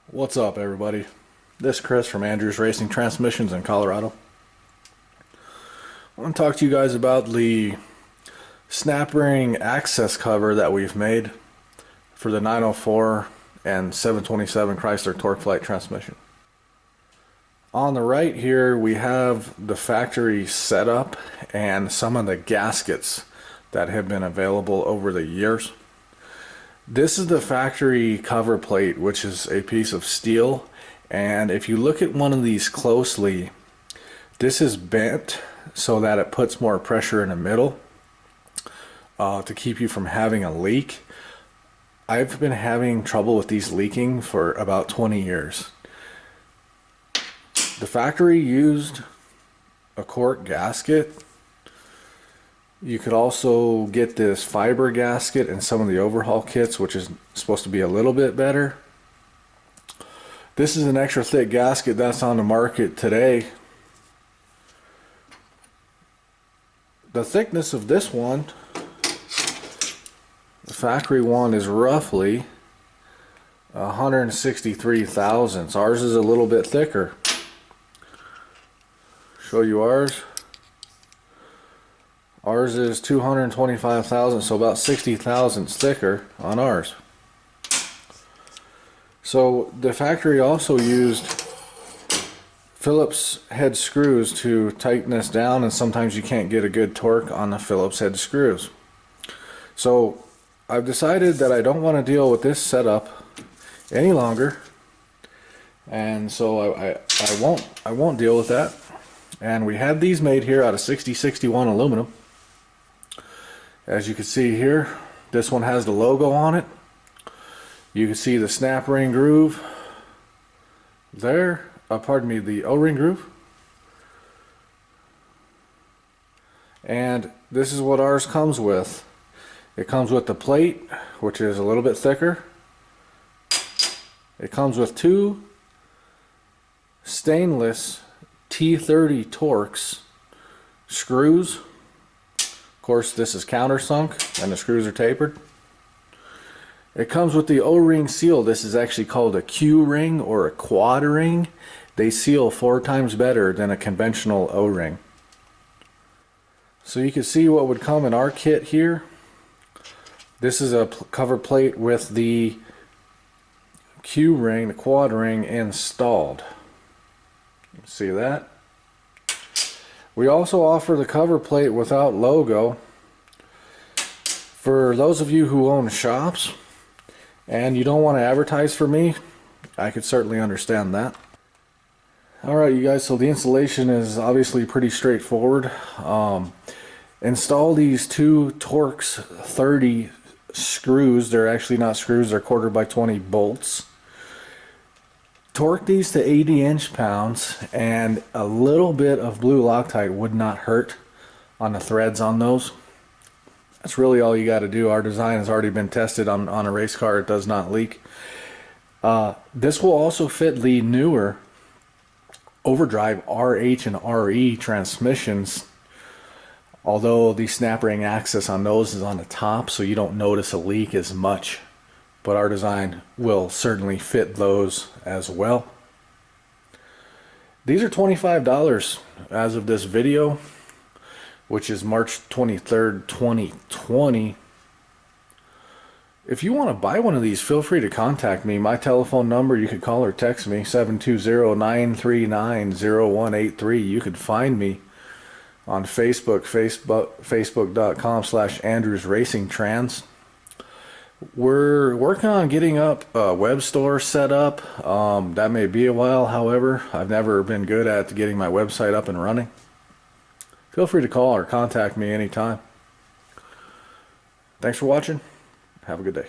What's up, everybody? This is Chris from Andrews Racing Transmissions in Colorado. I want to talk to you guys about the snap ring access cover that we've made for the 904 and 727 Chrysler Torqueflite transmission. On the right here we have the factory setup and some of the gaskets that have been available over the years. This is the factory cover plate, which is a piece of steel, and if you look at one of these closely, this is bent so that it puts more pressure in the middle to keep you from having a leak. I've been having trouble with these leaking for about 20 years. The factory used a cork gasket. You could also get this fiber gasket in some of the overhaul kits, which is supposed to be a little bit better. This is an extra thick gasket that's on the market today. The thickness of this one, the factory one, is roughly 163 thousandths. Ours is a little bit thicker. Show you ours. Ours is 225 thousandths, so about 60 thousandths thicker on ours. So the factory also used Phillips head screws to tighten this down, and sometimes you can't get a good torque on the Phillips head screws. So I've decided that I don't want to deal with this setup any longer, and so I won't deal with that. And we had these made here out of 6061 aluminum. As you can see here, this one has the logo on it. You can see the snap ring groove there. Pardon me, the O-ring groove. And this is what ours comes with. It comes with the plate, which is a little bit thicker. It comes with two stainless T30 Torx screws. Of course, this is countersunk and the screws are tapered. It comes with the O-ring seal. This is actually called a Q ring or a quad ring. They seal 4 times better than a conventional O-ring. So you can see what would come in our kit here. This is a cover plate with the Q ring, the quad ring, installed. See that? We also offer the cover plate without logo. For those of you who own shops and you don't want to advertise for me, I could certainly understand that. Alright, you guys, so the installation is obviously pretty straightforward. Install these two Torx 30 screws. They're actually not screws, they're 1/4x20 bolts. Torque these to 80 inch-pounds, and a little bit of blue Loctite would not hurt on the threads on those. That's really all you got to do. Our design has already been tested on a race car. It does not leak. This will also fit the newer overdrive RH and RE transmissions, although the snap ring access on those is on the top, so you don't notice a leak as much. But our design will certainly fit those as well. These are $25 as of this video, which is March 23rd, 2020. If you want to buy one of these, feel free to contact me. My telephone number, you could call or text me, 720-939-0183. You could find me on Facebook, facebook.com/AndrewsRacingTrans. We're working on getting up a web store set up. That may be a while, however. I've never been good at getting my website up and running. Feel free to call or contact me anytime. Thanks for watching. Have a good day.